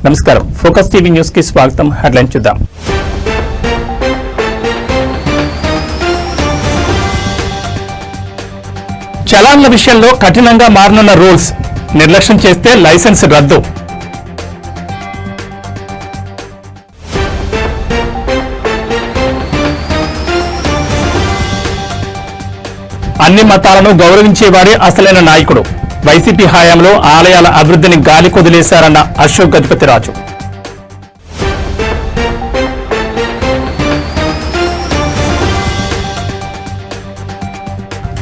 నమస్కారం. Focus TV news కి స్వాగతం. హెడ్లైన్ చూద్దాం. చలాన్ల విషయంలో కఠినంగా మారనున్న రూల్స్, నిర్లక్ష్యం చేస్తే లైసెన్స్ రద్దు. అన్ని మతాలను గౌరవించేవాడే అసలైన నాయకుడు. వైసీపీ హయాంలో ఆలయాల అభివృద్ధిని గాలి కొదిలేశారన్న అశోక్ గజపతిరాజు.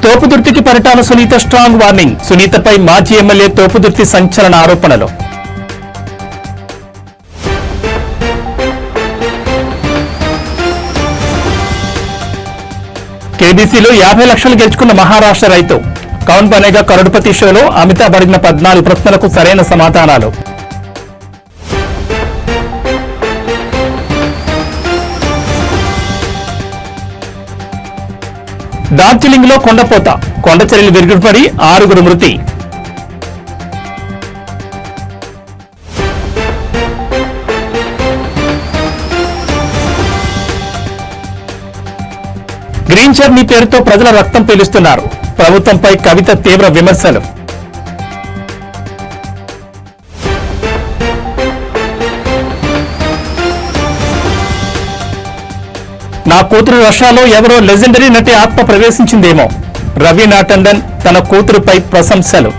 తోపుదుర్తికి పరిటాల సునీత స్ట్రాంగ్ వార్నింగ్. సునీతపై మాజీ ఎమ్మెల్యే తోపుదుర్తి సంచలన ఆరోపణలు. కేబీసీలో 50 లక్షలు గెలుచుకున్న మహారాష్ట్ర రైతు. కౌన్ బనేగా కరోడ్పతి షోలో అమితాబ్ అడిగిన 14 ప్రశ్నలకు సరైన సమాధానాలు. డార్జిలింగ్ లో కొండపోత, కొండచర్యలు విరుగుపడి 6 మృతి. గ్రీన్ జర్నీ పేరుతో ప్రజల రక్తం పీలుస్తున్నారు. ప్రభుత్వంపై కవిత తీవ్ర విమర్శలు. నా కూతురు రష్యాలో ఎవరో లెజెండరీ నటి ఆత్మ ప్రవేశించిందేమో. రవీనా టండన్ తన కూతురుపై ప్రశంసలు.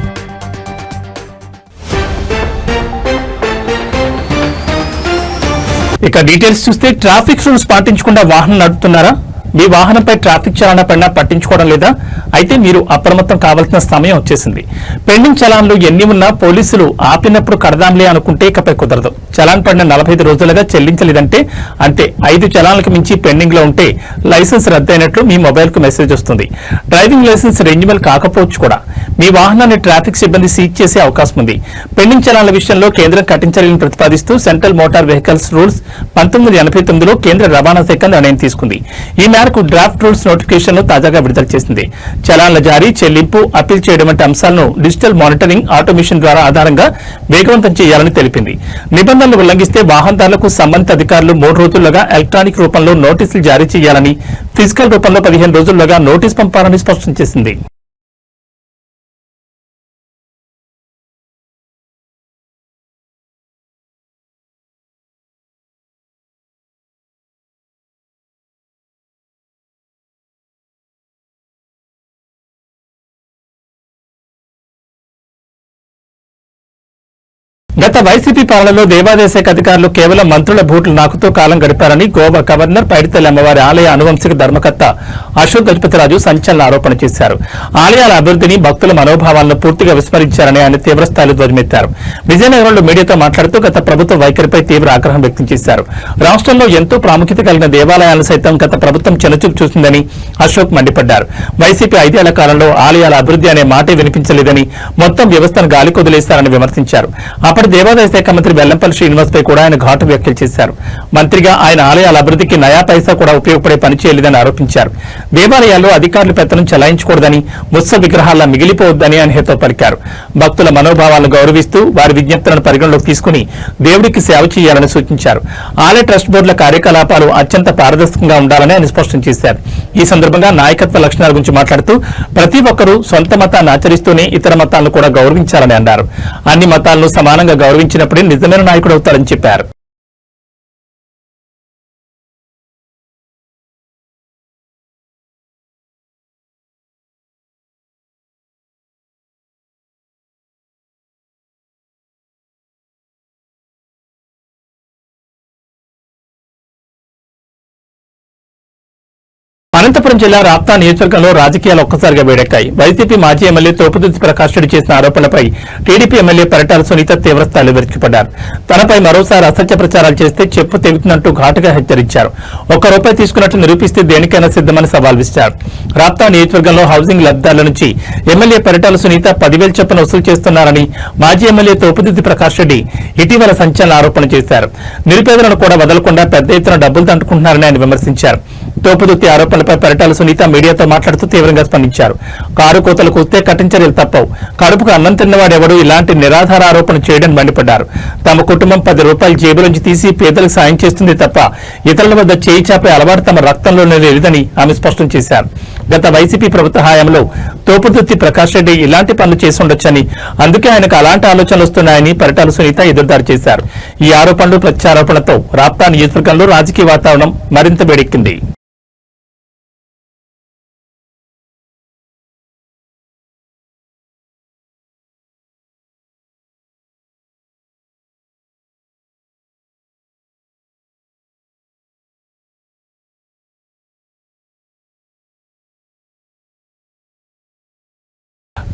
ఇక డీటెయిల్స్ చూస్తే ట్రాఫిక్ రూల్స్ పాటించకుండా వాహనం నడుపుతున్నారా? మీ వాహనంపై ట్రాఫిక్ చలానా పడినా పట్టించుకోవడం లేదా? అయితే మీరు అప్రమత్తం కావాల్సిన సమయం వచ్చేసింది. పెండింగ్ చలాన్లు ఎన్ని ఉన్నా పోలీసులు ఆపినప్పుడు కడదాంలే అనుకుంటే ఇకపై కుదరదు. చలాన్ పడిన 45 రోజులుగా చెల్లించలేదంటే అంతే. 5 చలాన్లకు మించి పెండింగ్ లో ఉంటే లైసెన్స్ రద్దయినట్లు మీ మొబైల్ కు మెసేజ్ వస్తుంది. డ్రైవింగ్ లైసెన్స్ రెన్యువల్ కాకపోవచ్చు కూడా. మీ వాహనాన్ని ట్రాఫిక్ సిబ్బంది సీజ్ చేసే అవకాశం ఉంది. పెండింగ్ చలాన్ల విషయంలో కేంద్రం కఠిన చర్యలను ప్రతిపాదిస్తూ సెంట్రల్ మోటార్ వెహికల్స్ రూల్స్ 1989లో కేంద్ర రవాణా శాఖ నిర్ణయం తీసుకుంది. ఈ మేరకు డ్రాఫ్ట్ రూల్స్ నోటిఫికేషన్ ను తాజాగా విడుదల చేసింది. చలాన్ల జారీ, చెల్లింపు, అప్పీల్ చేయడం వంటి అంశాలను డిజిటల్ మానిటరింగ్, ఆటోమేషన్ ద్వారా ఆధారంగా వేగవంతం చేయాలని తెలిపింది. నిబంధనలు ఉల్లంఘిస్తే వాహనదారులకు సంబంధిత అధికారులు 3 రోజుల్లోగా ఎలక్ట్రానిక్ రూపంలో నోటీసులు జారీ చేయాలని, ఫిజికల్ రూపంలో 15 రోజుల్లోగా నోటీసు పంపాలని స్పష్టం చేసింది. గత వైసీపీ పాలనలో దేవాదాయ శాఖ అధికారులు కేవలం మంత్రుల బూట్లు నాకుతూ కాలం గడిపారని గోవా గవర్నర్ పైడితల్లి అమ్మవారి ఆలయ అనువంశిక ధర్మకర్త అశోక్ గజపతిరాజు సంచలన ఆరోపణ చేశారు. ఆలయాల అభివృద్ధిని, భక్తుల మనోభావాలను పూర్తిగా విస్మరించారని ఆయన తీవ్రస్థాయిలో ధ్వజమెత్తారు. విజయనగరంలో మీడియాతో మాట్లాడుతూ గత ప్రభుత్వ వైఖరిపై తీవ్ర ఆగ్రహం వ్యక్తం చేశారు. రాష్ట్రంలో ఎంతో ప్రాముఖ్యత కలిగిన దేవాలయాలను సైతం గత ప్రభుత్వం చిన్నచూపు చూసిందని అశోక్ మండిపడ్డారు. వైసీపీ 5 ఏళ్ల కాలంలో ఆలయాల అభివృద్ధి అనే మాటే వినిపించలేదని, మొత్తం వ్యవస్థను గాలికొదిలేశారని విమర్శించారు. అప్పటి దేవాదాయ శాఖ మంత్రి వెల్లంపల్లి శ్రీనివాస్ పై కూడా ఆయన ఘాటు వ్యాఖ్యలు చేశారు. మంత్రిగా ఆయన ఆలయాల అభివృద్ధికి నయా పైసా కూడా ఉపయోగపడే పని చేయలేదని ఆరోపించారు. దేవాలయాల్లో అధికారులు పెత్తనం చెలాయించకూడదని, ఉత్సవ విగ్రహాల్లో మిగిలిపోవద్దని ఆయన హితవు పలికారు. భక్తుల మనోభావాలను గౌరవిస్తూ వారి విజ్ఞప్తులను పరిగణలోకి తీసుకుని దేవుడికి సేవ చేయాలని సూచించారు. ఆలయ ట్రస్ట్ బోర్డుల కార్యకలాపాలు అత్యంత పారదర్శకంగా ఉండాలని ఆయన స్పష్టం చేశారు. ఈ సందర్భంగా నాయకత్వ లక్షణాల గురించి మాట్లాడుతూ ప్రతి ఒక్కరూ సొంత మతాన్ని ఆచరిస్తూనే ఇతర మతాలను కూడా గౌరవించాలని అన్నారు. అన్ని మతాలను సమానంగా గౌరవించినప్పుడే నిజమైన నాయకుడు అవుతారని చెప్పారు. అనంతపురం జిల్లా రాప్తా నియోజకవర్గంలో రాజకీయాలు ఒక్కసారిగా వేడెక్కాయి. వైసీపీ మాజీ ఎమ్మెల్యే తోపుదుర్తి ప్రకాష్ రెడ్డి చేసిన ఆరోపణలపై టీడీపీ ఎమ్మెల్యే పరిటాల సునీత తీవ్రస్థాయిలో విరుచుకుపడ్డారు. తనపై మరోసారి అసత్య ప్రచారాలు చేస్తే చెప్పు తెగుతున్నట్టు ఘాటుగా హెచ్చరించారు. ₹1 తీసుకున్నట్లు నిరూపిస్తే దేనికైనా సిద్దమని సవాల్ విసిరారు. రాప్తా నియోజకవర్గంలో హౌసింగ్ లబ్ధిదారుల నుంచి ఎమ్మెల్యే పరిటాల సునీత 10,000 చొప్పున వసూలు చేస్తున్నారని మాజీ ఎమ్మెల్యే తోపుదుర్తి ప్రకాష్ రెడ్డి ఇటీవల సంచలన ఆరోపణ చేశారు. నిరుపేదలను కూడా వదలకుండా పెద్ద ఎత్తున డబ్బులు తంటుకుంటున్నారని ఆయన విమర్శించారు. తోపుదుర్తి ఆరోపణలపై వ్యాఖ్యలపై పరిటాల సునీత మీడియాతో మాట్లాడుతూ తీవ్రంగా స్పందించారు. కారు కోతలు కూస్తే కఠిన చర్యలు తప్పవు. కడుపుకు అన్నం తిన్నవాడెవడూ ఇలాంటి నిరాధార ఆరోపణ చేయడం మండిపడ్డారు. తమ కుటుంబం 10 రూపాయలు జేబులోంచి తీసి పేదలకు సాయం చేస్తుంది తప్ప ఇతరుల వద్ద చేయి చాపే అలవాటు తమ రక్తంలోనే లేదని ఆమె స్పష్టం చేశారు. గత వైసీపీ ప్రభుత్వ హయాంలో తోపుదుర్తి ప్రకాష్ రెడ్డి ఇలాంటి పనులు చేసి ఉండొచ్చని, అందుకే ఆయనకు అలాంటి ఆలోచనలు వస్తున్నాయని పరిటాల సునీత ఎదురుదాడి చేశారు. ఈ ఆరోపణలు ప్రత్యారోపణలతో రాప్తా నియోజకవర్గంలో రాజకీయ వాతావరణం మరింత వేడెక్కింది.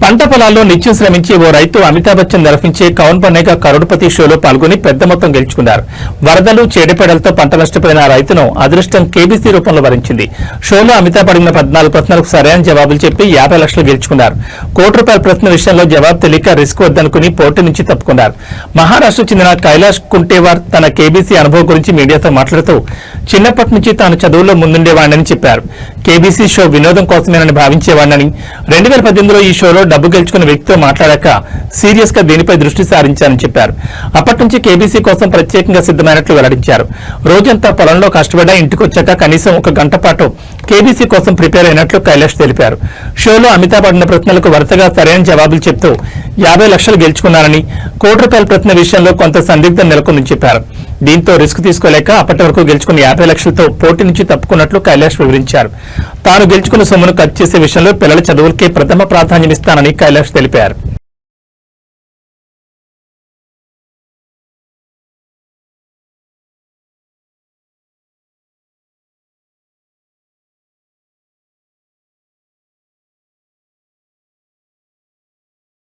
పంట పొలాల్లో నిత్యం శ్రమించి ఓ రైతు అమితాబ్ బచ్చన్ నిర్వహించే కౌన్ బనేగా కరోడ్పతి షోలో పాల్గొని పెద్ద మొత్తం గెలుచుకున్నారు. వరదలు చీడపీడలతో పంట నష్టపోయిన ఆ రైతును అదృష్టం కేబీసీ రూపంలో వరించింది. షోలో అమితాబ్ అడిగిన 14 ప్రశ్నలకు సరైన జవాబులు చెప్పి 50 లక్షలు గెలుచుకున్నారు. ₹1 ప్రశ్న విషయంలో జవాబు తెలియక రిస్క్ వద్దనుకుని పోటీ నుంచి తప్పుకున్నారు. మహారాష్ట్రకు చెందిన కైలాష్ కుంటేవార్ తన కేబీసీ అనుభవం గురించి మీడియాతో మాట్లాడుతూ చిన్నప్పటి నుంచి తాను చదువుల్లో ముందుండేవాడినని చెప్పారు. కేబీసీ షో వినోదం కోసమేనని భావించేవాడినని, 2018లో ఈ షోలో డబ్బు గెలుచుకున్న వ్యక్తితో మాట్లాడాక సీరియస్ గా దీనిపై దృష్టి సారించారని చెప్పారు. అప్పటి నుంచి కేబీసీ కోసం ప్రత్యేకంగా సిద్ధమైనట్లు వెల్లడించారు. రోజంతా పొలంలో కష్టపడ్డా ఇంటికొచ్చాక కనీసం 1 గంట పాటు కేబీసీ కోసం ప్రిపేర్ అయినట్లు కైలాష్ తెలిపారు. షోలో అమితాబ్ అడిగిన ప్రశ్నలకు వరుసగా సరైన జవాబులు చెప్తూ 50 లక్షలు గెలుచుకున్నారని, ₹1 ప్రశ్న విషయంలో కొంత సందిగ్ధం నెలకొందని చెప్పారు. దీంతో రిస్క్ తీసుకోలేక అప్పటి వరకు గెలుచుకున్న 50 లక్షలతో పోటీ నుంచి తప్పుకున్నట్లు కైలాష్ వివరించారు. తాను గెలుచుకున్న సొమ్మును ఖర్చు చేసే విషయంలో పిల్లల చదువులకే ప్రథమ ప్రాధాన్యమిస్తానని కైలాష్ తెలిపారు.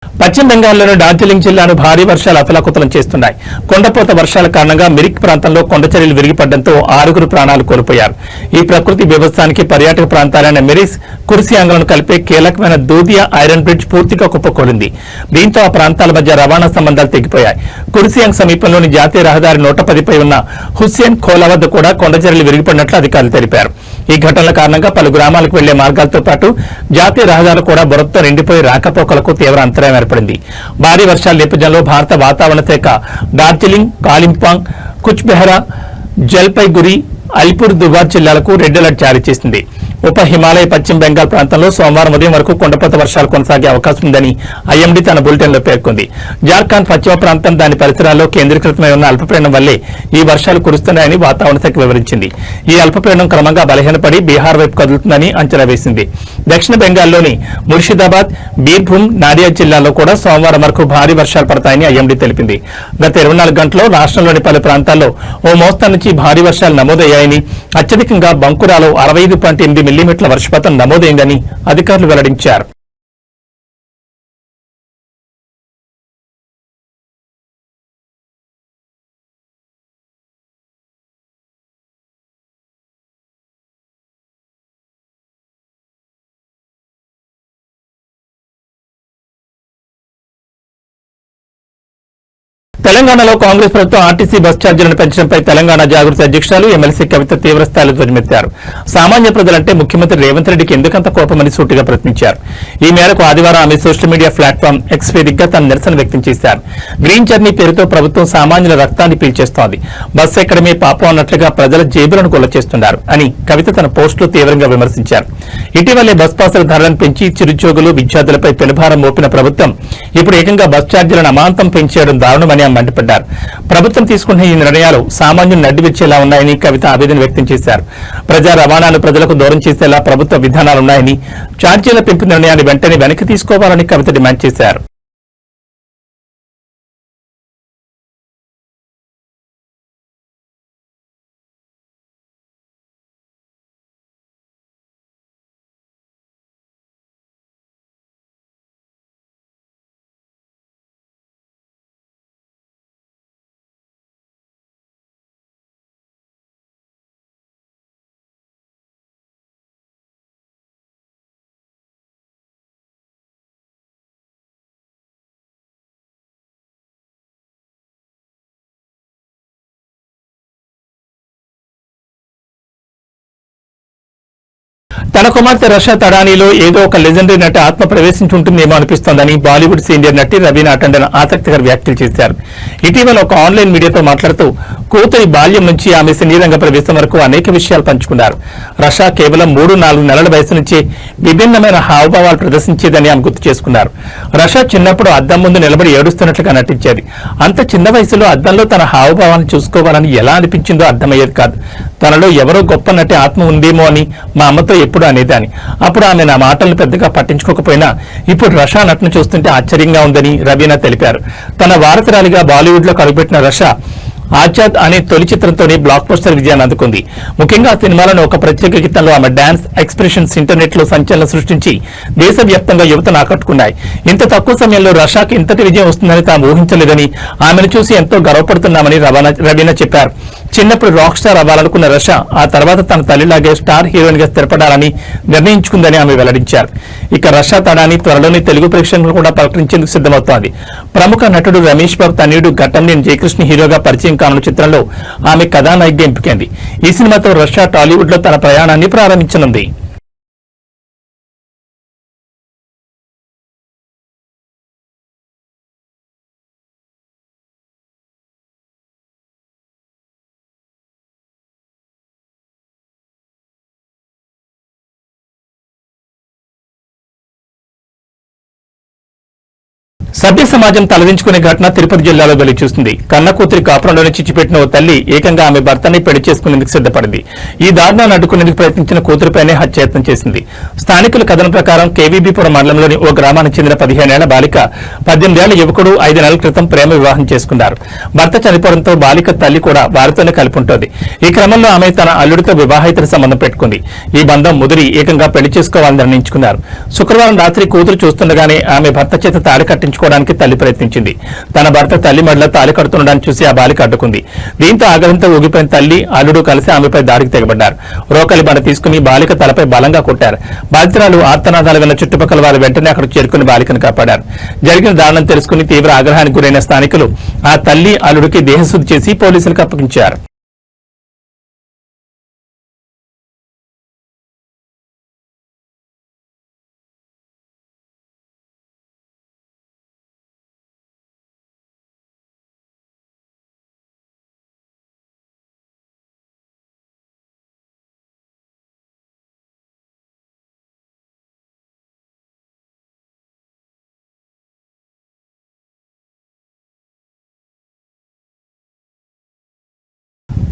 పశ్చిమ బెంగాల్లోని డార్జిలింగ్ జిల్లాను భారీ వర్షాలు అతలాకుతలం చేస్తున్నాయి. కొండపోత వర్షాల కారణంగా మిరిక్ ప్రాంతంలో కొండచర్యలు విరిగిపడడంతో 6 ప్రాణాలు కోల్పోయారు. ఈ ప్రకృతి బీభత్సానికి పర్యాటక ప్రాంతాలైన మిరిక్, కుర్సియాంగ్లను కలిపే కీలకమైన దూదియా ఐరన్ బ్రిడ్జ్ పూర్తిగా కుప్పకూలింది. దీంతో ఆ ప్రాంతాల మధ్య రవాణా సంబంధాలు తెగిపోయాయి. కుర్సియాంగ్ సమీపంలోని జాతీయ రహదారి 110పై ఉన్న హుస్సేన్ ఖోలా వద్ద కూడా కొండచర్యలు విరిగిపడినట్లు అధికారులు తెలిపారు. ఈ ఘటనల కారణంగా పలు గ్రామాలకు వెళ్లే మార్గాలతో పాటు జాతీయ రహదారులు కూడా బురదతో నిండిపోయి రాకపోకలకు తీవ్ర అంతరాయం ఏర్పడింది. భారీ వర్షాల నేపథ్యంలో భారత వాతావరణ శాఖ డార్జిలింగ్, కాలింపాంగ్, కుచ్ బెహరా, జల్పైగురి, అలిపూర్ దుబార్ జిల్లాలకు రెడ్ అలర్ట్ జారీ చేసింది. ఉప హిమాలయ పశ్చిమ బెంగాల్ ప్రాంతంలో సోమవారం ఉదయం వరకు కొండపోత వర్షాలు కొనసాగే అవకాశం ఉందని ఐఎండీ తన బులెటిన్లో పేర్కొంది. జార్ఖండ్ పశ్చిమ ప్రాంతం, దాని పరిసరాల్లో కేంద్రీకృతమై ఉన్న అల్పపీడనం వల్లే ఈ వర్షాలు కురుస్తున్నాయని వాతావరణ శాఖ వివరించింది. ఈ అల్పపీడనం క్రమంగా బలహీనపడి బీహార్ వైపు కదులుతుందని అంచనా వేసింది. దక్షిణ బెంగాల్లోని ముర్షిదాబాద్, బీర్భూమ్, నాడియా జిల్లాల్లో కూడా సోమవారం వరకు భారీ వర్షాలు పడతాయని ఐఎండీ తెలిపింది. గత 24 గంటల్లో రాష్ట్రంలోని పలు ప్రాంతాల్లో ఓ మోస్తరు నుంచి భారీ వర్షాలు నమోదయ్యాయని, అత్యధికంగా బంకురాలో 65.8 మిల్లీమీటర్ల వర్షపాతం నమోదైందని అధికారులు వెల్లడించారు. తెలంగాణలో కాంగ్రెస్ ప్రభుత్వం ఆర్టీసీ బస్ ఛార్జీలను పెంచడంపై తెలంగాణ జాగృతి అధ్యక్షురాలు ఎమ్మెల్సీ కవిత తీవ్రస్థాయిలో ధ్వజమెత్తారు. సామాన్య ప్రజలంటే ముఖ్యమంత్రి రేవంత్ రెడ్డికి ఎందుకంత కోపమని సూటిగా ప్రశ్నించారు. ఈ మేరకు ఆదివారం ఆమె సోషల్ మీడియా ప్లాట్ఫామ్ ఎక్స్ వేదికగా తన నిరసన వ్యక్తం చేశారు. గ్రీన్ జర్నీ పేరుతో ప్రభుత్వం సామాన్యుల రక్తాన్ని పీల్చేస్తోంది, బస్ ఎక్కడమే పాపం అన్నట్లుగా ప్రజల జేబులను కొల్ల చేస్తున్నారు అని కవిత తన పోస్టులో తీవ్రంగా విమర్శించారు. ఇటీవలే బస్ పాసుల ధరలను పెంచి చిరుద్యోగులు, విద్యార్థులపై పెనుభారం మోపిన ప్రభుత్వం ఇప్పుడు ఏకంగా బస్ ఛార్జీలను అమాంతం పెంచేయడం దారుణమని మండిపడ్డారు. ప్రభుత్వం తీసుకున్న ఈ నిర్ణయాలు సామాన్యులు నడ్డివిచ్చేలా ఉన్నాయని కవిత ఆవేదన వ్యక్తం చేశారు. ప్రజా రవాణాను ప్రజలకు దూరం చేసేలా ప్రభుత్వ విధానాలున్నాయని, ఛార్జీల పెంపు నిర్ణయాన్ని వెంటనే వెనక్కి తీసుకోవాలని కవిత డిమాండ్ చేశారు. తన కుమార్తె రషా తడానీలో ఏదో ఒక లెజెండరీ నటి ఆత్మ ప్రవేశించుంటుందేమో అనిపిస్తోందని బాలీవుడ్ సీనియర్ నటి రవీనా టండన్ ఆసక్తికర వ్యాఖ్యలు చేశారు. ఇటీవల ఒక ఆన్లైన్ మీడియాతో మాట్లాడుతూ కూతురి బాల్యం నుంచి ఆమె సినీ రంగ ప్రవేశం వరకు అనేక విషయాలు పంచుకున్నారు. రషా కేవలం 3-4 నెలల వయసు నుంచి విభిన్నమైన హావభావాలు ప్రదర్శించేదని ఆమె గుర్తు చేసుకున్నారు. రషా చిన్నప్పుడు అద్దం ముందు నిలబడి ఏడుస్తున్నట్లుగా నటించేది. అంత చిన్న వయసులో అద్దంలో తన హావభావాన్ని చూసుకోవాలని ఎలా అనిపించిందో అర్థమయ్యేది కాదు. తనలో ఎవరో గొప్ప నటి ఆత్మ ఉందేమో అని మా అమ్మతో ఎప్పుడు అనేదాని. అప్పుడు ఆమె నా మాటలను పెద్దగా పట్టించుకోకపోయినా ఇప్పుడు రషా నటన చూస్తుంటే ఆశ్చర్యంగా ఉందని రవీనా తెలిపారు. తన వారసురాలిగా బాలీవుడ్ లో కడుగుపెట్టిన రషా ఆజాద్ అనే తొలి చిత్రంతోనే బ్లాక్ బస్టర్ విజయాన్ని అందుకుంది. ముఖ్యంగా ఆ సినిమాలను ఒక ప్రత్యేక గీతంలో ఆమె డాన్స్ ఎక్స్ప్రెషన్స్ ఇంటర్నెట్ లో సంచలనం సృష్టించి దేశవ్యాప్తంగా యువతను ఆకట్టుకున్నాయి. ఇంత తక్కువ సమయంలో రషాకి ఇంతటి విజయం వస్తుందని తాము ఊహించలేదని, ఆమెను చూసి ఎంతో గర్వపడుతున్నామని రవీనా చెప్పారు. చిన్నప్పుడు రాక్ స్టార్ అవ్వాలనుకున్న రషా ఆ తర్వాత తన తల్లిలాగే స్టార్ హీరోయిన్ గా స్థిరపడాలని నిర్ణయించుకుందని ఆమె వెల్లడించారు. ఇక రషా తడాని త్వరలోనే తెలుగు ప్రేక్షకులను కూడా పలకరించేందుకు సిద్దమవుతోంది. ప్రముఖ నటుడు రమేష్ బాబు తనయుడు ఘట్టంనేని జయకృష్ణ హీరోగా పరిచయం కానున్న చిత్రంలో ఆమె కథానాయికగా ఎంపికైంది. ఈ సినిమాతో రషా టాలీవుడ్ లో తన ప్రయాణాన్ని ప్రారంభించనుంది. సభ్య సమాజం తలదించుకునే ఘటన తిరుపతి జిల్లాలో వెలుగు చూస్తుంది. కన్న కూతురి కాపురంలోనే చిచ్చిపెట్టిన ఓ తల్లి ఏకంగా ఆమె భర్తని పెళ్లి చేసుకునేందుకు సిద్దపడింది. ఈ దారుణాన్ని అడ్డుకునేందుకు ప్రయత్నించిన కూతురుపైనే హత్యాయత్నం చేసింది. స్థానికుల కథనం ప్రకారం కేవీబీపురం మండలంలోని ఓ గ్రామానికి చెందిన 15 ఏళ్ల బాలిక 18 ఏళ్ల యువకుడు 5 నెలల క్రితం ప్రేమ వివాహం చేసుకున్నారు. భర్త చనిపోవడంతో బాలిక తల్లి కూడా వారితోనే కలిపి ఉంటుంది. ఈ క్రమంలో ఆమె తన అల్లుడితో వివాహేతర సంబంధం పెట్టుకుంది. ఈ బంధం ముదిరి ఏకంగా పెళ్లి చేసుకోవాలని నిర్ణయించుకున్నారు. శుక్రవారం రాత్రి కూతురు చూస్తుండగానే ఆమె భర్త చేత తాడి కట్టించుకోవడానికి తల్లి ప్రయత్నించింది. తన భర్త తల్లి మెడలో తాళి కడుతుండడాన్ని చూసి ఆ బాలిక అడ్డుకుంది. దీంతో ఆగ్రహంతో ఊగిపోయిన తల్లి అల్లుడు కలిసి ఆమెపై దాడికి తెగబడ్డారు. రోకలి బండ తీసుకుని బాలిక తలపై బలంగా కొట్టారు. బాధితురాలు ఆర్తనాదాలు విన్న చుట్టుపక్కల వారు వెంటనే అక్కడికి చేరుకుని బాలికను కాపాడారు. జరిగిన దారుణం తెలుసుకుని తీవ్ర ఆగ్రహానికి గురైన స్థానికులు ఆ తల్లి అల్లుడికి దేహశుద్ధి చేసి పోలీసులకు అప్పగించారు.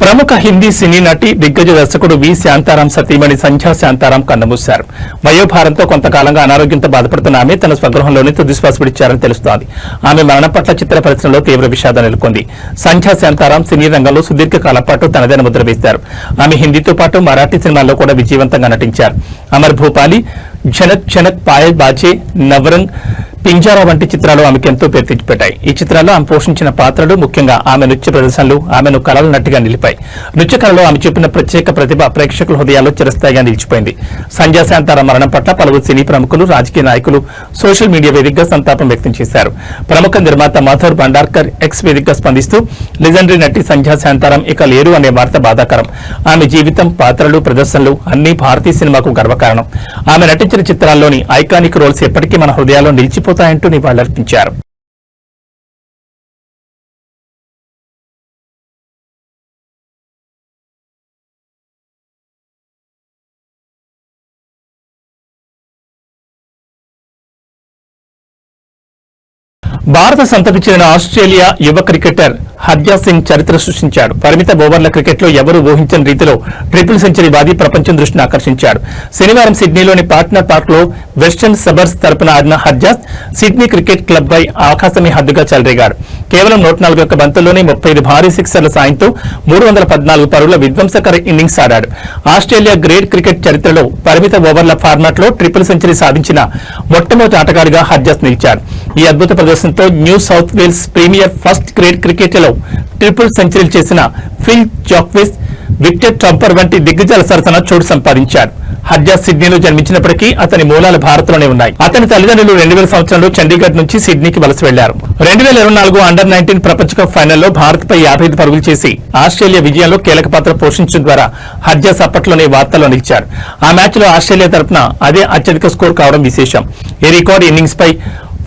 ప్రముఖ హిందీ సినీ నటి దిగ్గజ దర్శకుడు వి శాంతారాం సతీమణి సంధ్యా శాంతారాం కన్నుమూశారు. వయోభారంతో కొంతకాలంగా అనారోగ్యంతో బాధపడుతున్న ఆమె తన స్వగృహంలోనే తుదిశ్వాస విడిచారని తెలుస్తోంది. ఆమె మరణం పట్ల చిత్ర పరిశ్రమలో తీవ్ర విషాదం నెలకొంది. సంధ్యా శాంతారాం సినీ రంగంలో సుదీర్ఘకాలం పాటు తనదైన ముద్ర వేశారు. ఆమె హిందీతో పాటు మరాఠీ సినిమాల్లో కూడా విజయవంతంగా నటించారు. అమర్ భూపాలి, ఝనక్ ఝనక్ పాయల్ బాచే, నవరంగ్, పింజారా వంటి చిత్రాలు ఆమెకు ఎంతో పేరు తెచ్చిపెట్టాయి. ఈ చిత్రాల్లో ఆమె పోషించిన పాత్రలు, ముఖ్యంగా ఆమె నృత్య ప్రదర్శనలు ఆమెను కళల నటిగా నిలిపాయి. నృత్య కళలో ఆమె చూపిన ప్రత్యేక ప్రతిభ ప్రేక్షకుల హృదయాల్లో చిరస్థాయిగా నిలిచిపోయింది. సంధ్యా శాంతారాం మరణం పట్ల పలువురు సినీ ప్రముఖులు, రాజకీయ నాయకులు సోషల్ మీడియా వేదికగా సంతాపం వ్యక్తం చేశారు. ప్రముఖ నిర్మాత మాధవ్ భండార్కర్ ఎక్స్ వేదికగా స్పందిస్తూ లెజెండరీ నటి సంధ్యా శాంతారాం ఇక లేరు అనే వార్త బాధాకరం. ఆమె జీవితం, పాత్రలు, ప్రదర్శనలు అన్ని భారతీయ సినిమాకు గర్వకారణం. ఆమె నటించిన చిత్రాల్లోని ఐకానిక్ రోల్స్ ఎప్పటికీ మన హృదయాల్లో నిలిచిపోతాయంటూ నివాళులర్పించారు. భారత సంతతికి చెందిన ఆస్ట్రేలియా యువ క్రికెటర్ హర్జాత్ సింగ్ చరిత్ర సృష్టించాడు. పరిమిత ఓవర్ల క్రికెట్ లో ఎవరూ ఊహించని రీతిలో ట్రిపుల్ సెంచరీ బాది ప్రపంచం దృష్టిని ఆకర్షించాడు. శనివారం సిడ్నీలోని పార్ట్నర్ పార్క్ లో వెస్టర్న్ సబర్స్ తరపున ఆడిన హర్జాత్ సిడ్నీ క్రికెట్ క్లబ్ పై ఆకాశమే హద్దుగా చెలరేగాడు. కేవలం 141 బంతుల్లోనే 35 భారీ సిక్సర్ల సాయంతో 314 పరుగుల విధ్వంసకర ఇన్నింగ్స్ ఆడాడు. ఆస్ట్రేలియా గ్రేట్ క్రికెట్ చరిత్రలో పరిమిత ఓవర్ల ఫార్మాట్ లో ట్రిపుల్ సెంచరీ సాధించిన మొట్టమొదటి ఆటగాడిగా హర్జాత్ నిలిచాడు. ఈ అద్భుత ప్రదర్శనతో New South Wales premier first grade cricket లో ట్రిపుల్ సెంచరీలు చేసిన ఫిల్ జాక్విస్, విక్టర్ ట్రంపర్ వంటి దిగ్గజాల సరసన చోటు సంపాదించారు. హర్జాస్ సిడ్నీలో జన్మించినప్పటికీ అతని మూలాలు భారత్లోనే ఉన్నాయి. అతని తల్లిదండ్రులు 2000 సంవత్సరంలో చండీగఢ్ నుంచి సిడ్నీకి వలస వెళ్లారు. 2024 అండర్-19 ప్రపంచ కప్ ఫైనల్లో భారత్పై 55 పరుగులు చేసి ఆస్ట్రేలియా విజయంలో కీలక పాత్ర పోషించడం ద్వారా హర్జాస్ అప్పట్లోనే వార్తల్లో నిలిచారు. ఆ మ్యాచ్లో ఆస్ట్రేలియా తరపున అదే అత్యధిక స్కోర్ కావడం విశేషం. ఈ రికార్డు ఇన్నింగ్స్ పై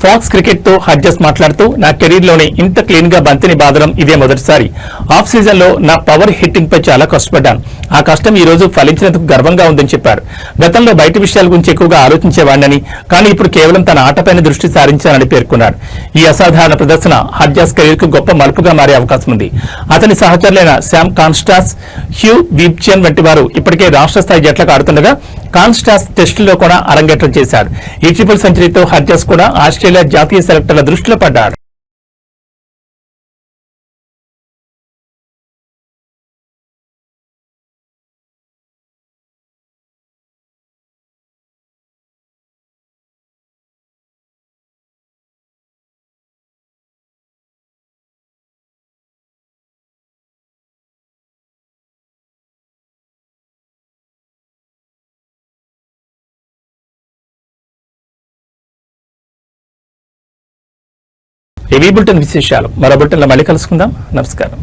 ఫాక్స్ క్రికెట్ తో హర్జాస్ మాట్లాడుతూ, నా కెరీర్ లోనే ఇంత క్లీన్ గా బంతిని బాదడం ఇదే మొదటిసారి. ఆఫ్ సీజన్ లో నా పవర్ హిట్టింగ్ పై చాలా కష్టపడ్డాను. ఆ కష్టం ఈ రోజు ఫలించినందుకు గర్వంగా ఉందని చెప్పారు. గతంలో బయట విషయాల గురించి ఎక్కువగా ఆలోచించేవాడినని, కానీ ఇప్పుడు కేవలం తన ఆటపైన దృష్టి సారించానని పేర్కొన్నారు. ఈ అసాధారణ ప్రదర్శన హర్జాస్ కెరీర్ కు గొప్ప మలుపుగా మారే అవకాశం ఉంది. అతని సహచరులైన శామ్ కాన్స్టాస్, హ్యూ వీబ్చెన్ వంటి వారు ఇప్పటికే రాష్ట్ర స్థాయి జట్లకు ఆడుతుండగా, కాన్స్టాస్ టెస్టుల్లో కూడా అరంగేట్రం చేశాడు. ఈ ట్రిపుల్ సెంచరీతో హర్జాస్ కూడా ఆస్ట్రేలియా జాతీయ సెలెక్టర్ల దృష్టిలో పడ్డాడు. ఏవీ బులెటిన్ విశేషాలు మరో బులెటిన్లో మళ్ళీ కలుసుకుందాం. నమస్కారం.